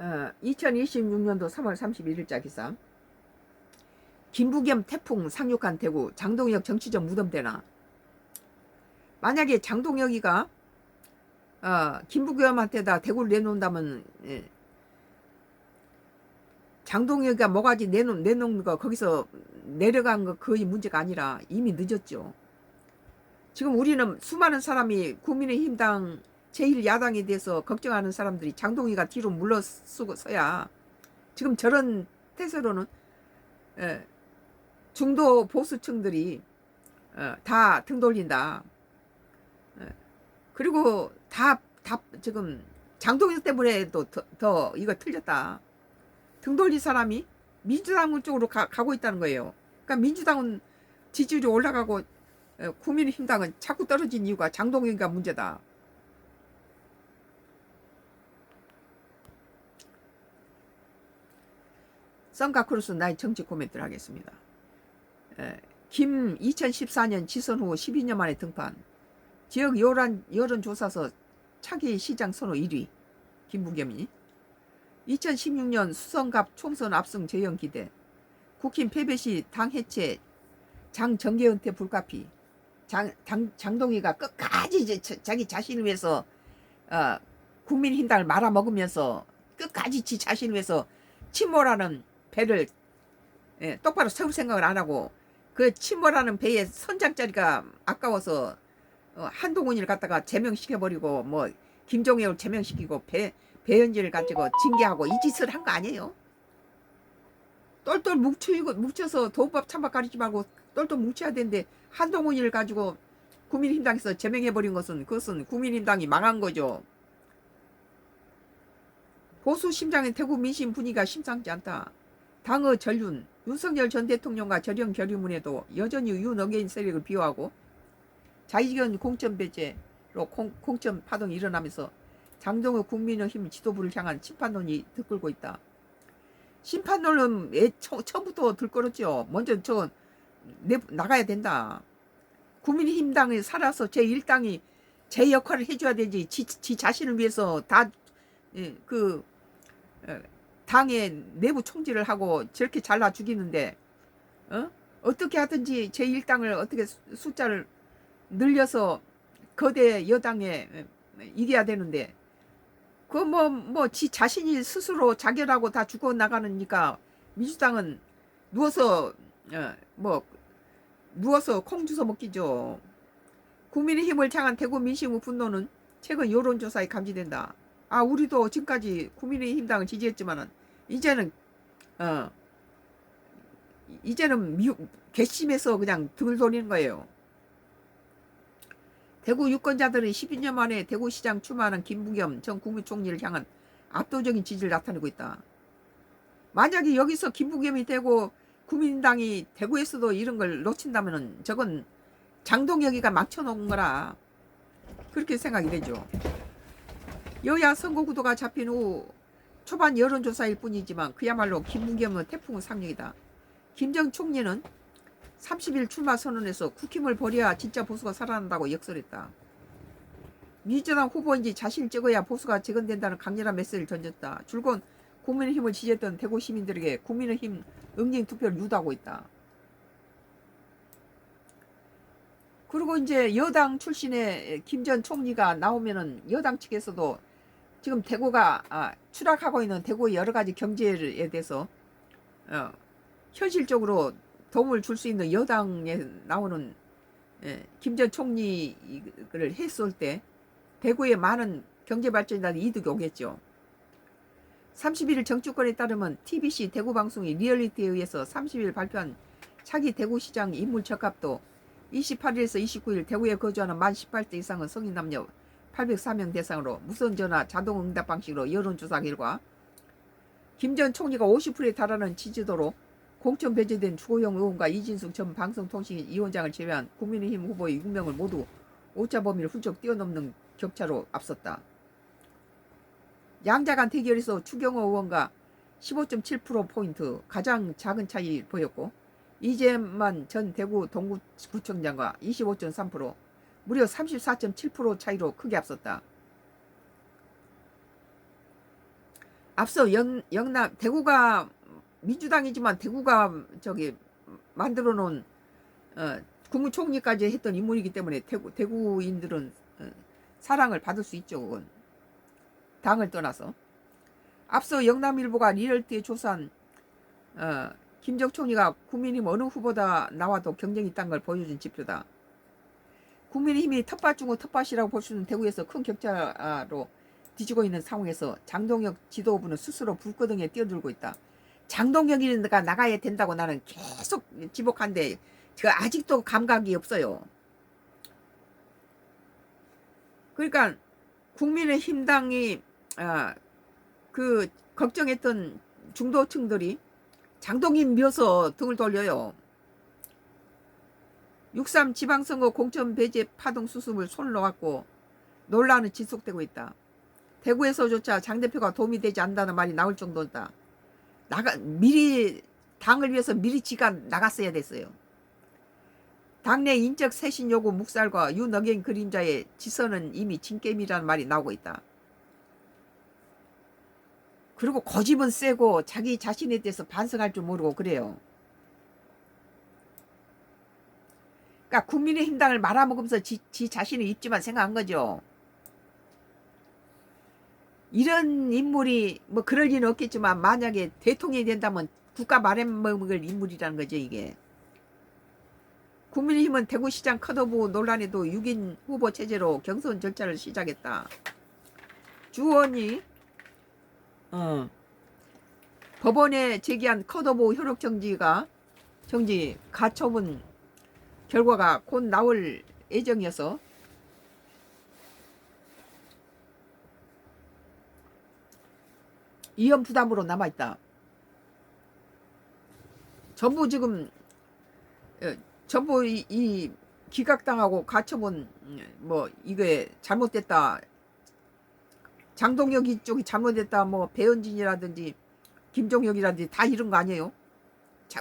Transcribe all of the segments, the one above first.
2026년도 3월 31일자 기사. 김부겸 태풍 상륙한 대구 장동혁 정치적 무덤대나. 만약에 장동혁이가 김부겸한테다 대구를 내놓는다면, 장동혁이가 뭐가지 내놓는 거 거기서 내려간 거 거의 문제가 아니라 이미 늦었죠. 지금 우리는 수많은 사람이 국민의힘당 제1야당에 대해서 걱정하는 사람들이 장동희가 뒤로 물러서야 지금 저런 태세로는 중도 보수층들이 다 등 돌린다. 그리고 다 지금 장동희 때문에도 더 이거 틀렸다. 등 돌린 사람이 민주당 쪽으로 가고 있다는 거예요. 그러니까 민주당은 지지율이 올라가고 국민의힘당은 자꾸 떨어진 이유가 장동혁이가 문제다. 썬가크루스 나의 정치 코멘트를 하겠습니다. 김 2014년 지선 후 12년 만에 등판. 지역 여론조사서 차기 시장 선호 1위 김부겸이. 2016년 수성갑 총선 압승 재형 기대. 국힘 패배 시 당 해체 장정계 은퇴 불가피. 장동희가 끝까지 자기 자신을 위해서 국민힘당을 말아먹으면서 끝까지 지 자신을 위해서 침몰하는 배를 똑바로 세울 생각을 안 하고 그 침몰하는 배의 선장자리가 아까워서 한동훈이를 갖다가 제명시켜버리고 뭐 김종혁을 제명시키고 배현진을 가지고 징계하고 이 짓을 한 거 아니에요? 똘똘 뭉쳐서 도밥 찬밥 가리지 말고 똘똘 뭉쳐야 되는데 한동훈이를 가지고 국민힘당에서 제명해버린 것은 그것은 국민힘당이 망한 거죠. 보수 심장인 대구 민심 분위기가 심상치 않다. 당의 전륜 윤석열 전 대통령과 절연 결의문에도 여전히 윤어게인 세력을 비호하고 자의견 공천 배제로 공천 파동이 일어나면서 장동혁 국민의힘 지도부를 향한 심판론이 들끓고 있다. 심판론은 처음부터 들끓었죠. 먼저 나가야 된다. 국민의힘당에 살아서 제1당이 제 역할을 해줘야 되지. 지 자신을 위해서 당의 내부 총질을 하고 저렇게 잘라 죽이는데 어떻게 하든지 제1당을 어떻게 숫자를 늘려서 거대 여당에 이겨야 되는데 지 자신이 스스로 자결하고 다 죽어나가니까 민주당은 누워서 콩 주워 먹기죠. 국민의힘을 향한 대구 민심 분노는 최근 여론조사에 감지된다. 우리도 지금까지 국민의힘당을 지지했지만은 이제는 괘씸해서 그냥 등을 돌리는 거예요. 대구 유권자들은 12년 만에 대구시장 출마하는 김부겸 전 국무총리를 향한 압도적인 지지를 나타내고 있다. 만약에 여기서 김부겸이 되고 국민당이 대구에서도 이런 걸 놓친다면 저건 장동혁이가 망쳐놓은 거라 그렇게 생각이 되죠. 여야 선거 구도가 잡힌 후 초반 여론조사일 뿐이지만 그야말로 김부겸은 태풍 상륙이다. 김 전 총리는 30일 출마 선언에서 국힘을 버려야 진짜 보수가 살아난다고 역설했다. 민주당 후보인지 자신을 찍어야 보수가 재건된다는 강렬한 메시지를 던졌다. 줄곧 국민의힘을 지지했던 대구 시민들에게 국민의힘 응징 투표를 유도하고 있다. 그리고 이제 여당 출신의 김 전 총리가 나오면은 여당 측에서도 지금 대구가 추락하고 있는 대구의 여러 가지 경제에 대해서 현실적으로 도움을 줄 수 있는 여당에 나오는 김 전 총리를 했을 때 대구에 많은 경제발전이나 이득이 오겠죠. 31일 정치권에 따르면 TBC 대구방송이 리얼리티에 의해서 30일 발표한 차기 대구시장 인물 적합도 28일에서 29일 대구에 거주하는 만 18세 이상의 성인 남녀 804명 대상으로 무선전화 자동응답 방식으로 여론조사 결과 김 전 총리가 50%에 달하는 지지도로 공천 배제된 주호영 의원과 이진숙 전 방송통신위원장을 제외한 국민의힘 후보의 6명을 모두 오차 범위를 훌쩍 뛰어넘는 격차로 앞섰다. 양자 간 대결에서 추경호 의원과 15.7%포인트 가장 작은 차이 보였고 이재만 전 대구 동구구청장과 25.3% 무려 34.7% 차이로 크게 앞섰다. 앞서 영남 대구가 민주당이지만 대구가 저기 만들어 놓은 국무총리까지 했던 인물이기 때문에 대구인들은 사랑을 받을 수 있죠. 그건 당을 떠나서. 앞서 영남일보가 리얼티에 조사한 김정 총리가 국민의힘 어느 후보다 나와도 경쟁이 있다는 걸 보여준 지표다. 국민의힘이 텃밭 중의 텃밭이라고 볼 수 있는 대구에서 큰 격차로 뒤지고 있는 상황에서 장동혁 지도부는 스스로 불거등에 뛰어들고 있다. 장동혁이가 나가야 된다고 나는 계속 지목한데 제가 아직도 감각이 없어요. 그러니까 국민의힘당이 그 걱정했던 중도층들이 장동혁 미워서 등을 돌려요. 6.3 지방선거 공천 배제 파동 수습을 손을 놓았고 논란은 지속되고 있다. 대구에서조차 장 대표가 도움이 되지 않는다는 말이 나올 정도다. 미리 당을 위해서 미리 지가 나갔어야 됐어요. 당내 인적 쇄신 요구 묵살과 윤억영 그림자의 지선은 이미 진게임이라는 말이 나오고 있다. 그리고 고집은 세고 자기 자신에 대해서 반성할 줄 모르고 그래요. 그러니까 국민의힘당을 말아먹으면서 지 자신의 입지만 생각한 거죠. 이런 인물이 뭐 그럴 리는 없겠지만 만약에 대통령이 된다면 국가 말아먹을 인물이라는 거죠. 이게. 국민의힘은 대구시장 컷오프 논란에도 6인 후보 체제로 경선 절차를 시작했다. 주 의원이 법원에 제기한 컷오프 효력 정지 가처분 결과가 곧 나올 예정이어서 위험 부담으로 남아있다. 전부 지금 전부 이 기각당하고 가처분 뭐 이게 잘못됐다. 장동혁이 쪽이 잘못됐다. 뭐 배현진이라든지 김종혁이라든지 다 이런 거 아니에요?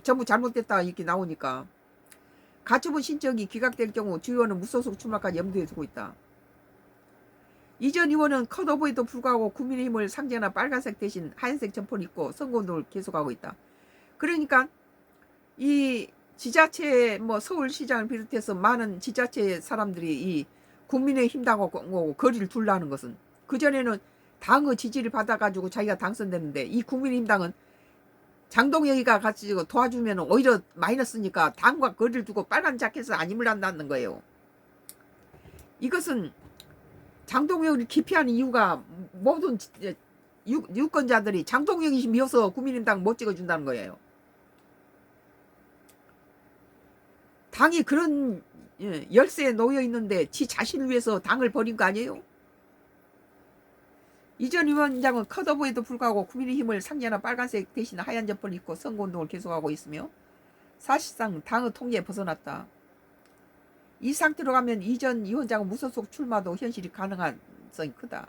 전부 잘못됐다 이렇게 나오니까 가처분 신청이 기각될 경우 주 의원은 무소속 출마까지 염두에 두고 있다. 이전 의원은 컷오프에도 불구하고 국민의힘을 상징하는 빨간색 대신 하얀색 점퍼를 입고 선거운동을 계속하고 있다. 그러니까 이 지자체 뭐 서울시장을 비롯해서 많은 지자체 사람들이 이 국민의힘당하고 거리를 둘라는 것은 그전에는 당의 지지를 받아가지고 자기가 당선됐는데 이 국민의힘당은 장동혁이가 같이 도와주면 오히려 마이너스니까 당과 거리를 두고 빨간 자켓을 안 입으란다는 거예요. 이것은 장동혁을 기피하는 이유가 모든 유권자들이 장동혁이 미워서 국민의힘당 못 찍어준다는 거예요. 당이 그런 열세에 놓여 있는데 지 자신을 위해서 당을 버린 거 아니에요? 이전 위원장은 컷오프에도 불구하고 국민의힘을 상징하는 빨간색 대신 하얀 점퍼를 입고 선거운동을 계속하고 있으며 사실상 당의 통제에 벗어났다. 이 상태로 가면 이전 위원장은 무소속 출마도 현실이 가능성이 크다.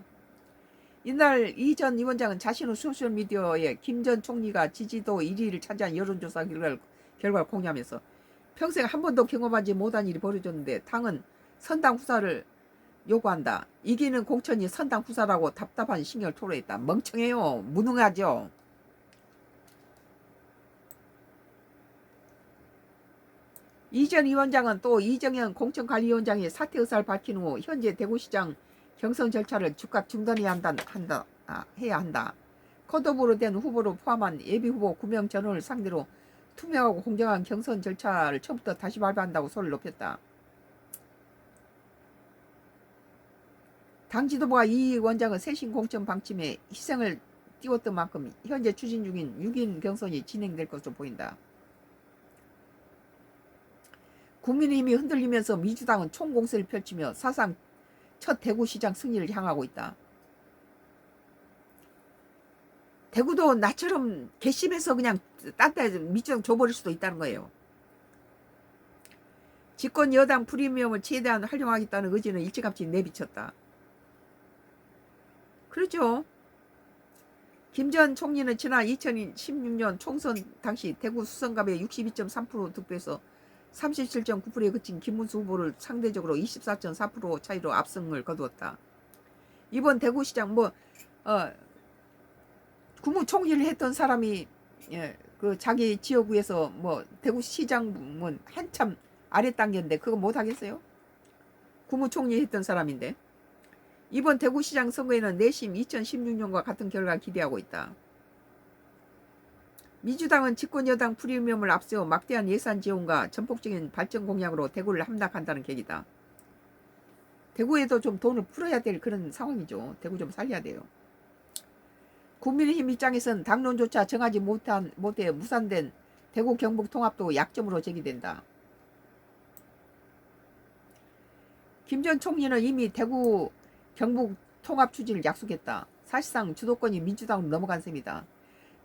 이날 이전 위원장은 자신의 소셜미디어에 김 전 총리가 지지도 1위를 차지한 여론조사 결과를 공유하면서 평생 한 번도 경험하지 못한 일이 벌어졌는데 당은 선당 후사를 요구한다. 이기는 공천이 선당 후사라고 답답한 신경을 토로했다. 멍청해요. 무능하죠. 이전 위원장은 또 이정현 공천관리위원장이 사퇴 의사를 밝힌 후 현재 대구시장 경선 절차를 즉각 중단해야 해야 한다. 컷오프로 된 후보를 포함한 예비후보 9명 전원을 상대로 투명하고 공정한 경선 절차를 처음부터 다시 발표한다고 소리를 높였다. 당 지도부가 이 원장은 쇄신 공천 방침에 희생을 띄웠던 만큼 현재 추진 중인 6인 경선이 진행될 것으로 보인다. 국민의힘이 흔들리면서 민주당은 총공세를 펼치며 사상 첫 대구시장 승리를 향하고 있다. 대구도 나처럼 괘씸해서 그냥 딴 데 민주당 줘버릴 수도 있다는 거예요. 집권 여당 프리미엄을 최대한 활용하겠다는 의지는 일찌감치 내비쳤다. 그렇죠. 김 전 총리는 지난 2016년 총선 당시 대구 수성갑에 62.3% 득표해서 37.9%에 그친 김문수 후보를 상대적으로 24.4% 차이로 압승을 거두었다. 이번 대구시장 국무총리를 했던 사람이 그 자기 지역구에서 뭐 대구시장은 한참 아래 단계인데 그거 못 하겠어요? 국무총리 했던 사람인데. 이번 대구시장 선거에는 내심 2016년과 같은 결과 기대하고 있다. 민주당은 집권여당 프리미엄을 앞세워 막대한 예산 지원과 전폭적인 발전 공약으로 대구를 함락한다는 계기다. 대구에도 좀 돈을 풀어야 될 그런 상황이죠. 대구 좀 살려야 돼요. 국민의힘 입장에선 당론조차 정하지 못해 무산된 대구 경북 통합도 약점으로 제기된다. 김 전 총리는 이미 대구 경북 통합 추진을 약속했다. 사실상 주도권이 민주당으로 넘어간 셈이다.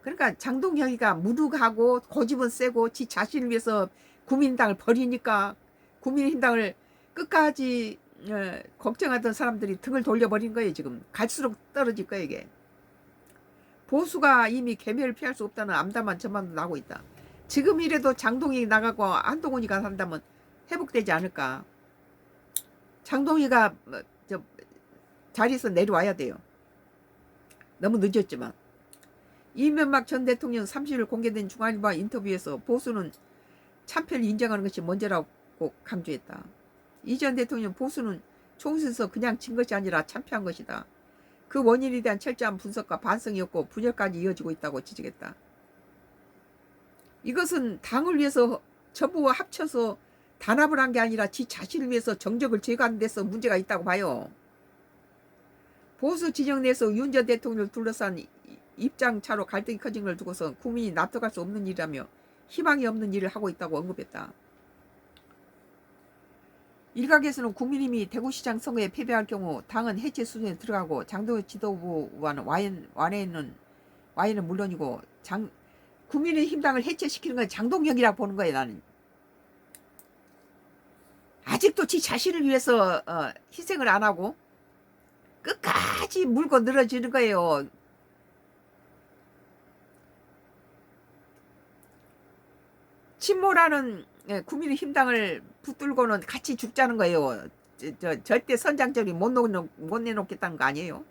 그러니까 장동혁이가 무능하고 고집은 세고 지 자신을 위해서 국민당을 버리니까 국민의힘당을 끝까지 걱정하던 사람들이 등을 돌려버린 거예요. 지금 갈수록 떨어질 거예요. 이게 보수가 이미 괴멸을 피할 수 없다는 암담한 전망도 나고 있다. 지금이라도 장동혁이 나가고 한동훈이가 한다면 회복되지 않을까. 장동혁이가 자리에서 내려와야 돼요. 너무 늦었지만. 이명박 전 대통령 30일 공개된 중앙일보 인터뷰에서 보수는 참패를 인정하는 것이 먼저라고 강조했다. 이 전 대통령 보수는 총선에서 그냥 진 것이 아니라 참패한 것이다. 그 원인에 대한 철저한 분석과 반성이 없고 분열까지 이어지고 있다고 지적했다. 이것은 당을 위해서 전부 합쳐서 단합을 한 게 아니라 지 자신을 위해서 정적을 제거하는 데서 문제가 있다고 봐요. 보수 진영 내에서 윤 전 대통령을 둘러싼 입장 차로 갈등이 커진 걸 두고서 국민이 납득할 수 없는 일이라며 희망이 없는 일을 하고 있다고 언급했다. 일각에서는 국민의힘이 대구시장 선거에 패배할 경우 당은 해체 수준에 들어가고 장동혁 지도부와는 와해는 물론이고 국민의힘당을 해체시키는 건 장동혁이라고 보는 거예요. 나는 아직도 지 자신을 위해서 희생을 안 하고 끝까지 물고 늘어지는 거예요. 친모라는 국민의힘당을 붙들고는 같이 죽자는 거예요. 절대 선장적이 못 내놓겠다는 거 아니에요.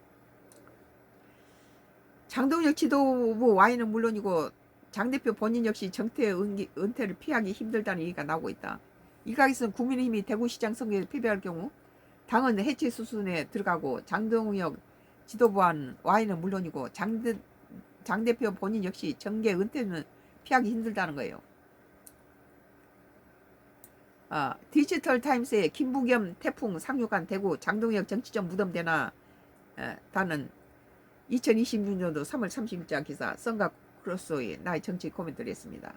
장동혁 지도부 와해는 물론이고 장 대표 본인 역시 정태 은퇴를 피하기 힘들다는 얘기가 나오고 있다. 일각에서는 국민의힘이 대구시장 선거에 패배할 경우 당은 해체 수순에 들어가고 장동혁 지도부와는 와해는 물론이고 장 대표 본인 역시 정계 은퇴는 피하기 힘들다는 거예요. 디지털 타임스의 김부겸 태풍 상륙한 대구 장동혁 정치적 무덤대나 다는 2026년도 3월 30일자 기사 썬가 크로스의 나의 정치 코멘트를 했습니다.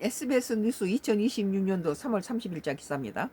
SBS 뉴스 2026년도 3월 30일자 기사입니다.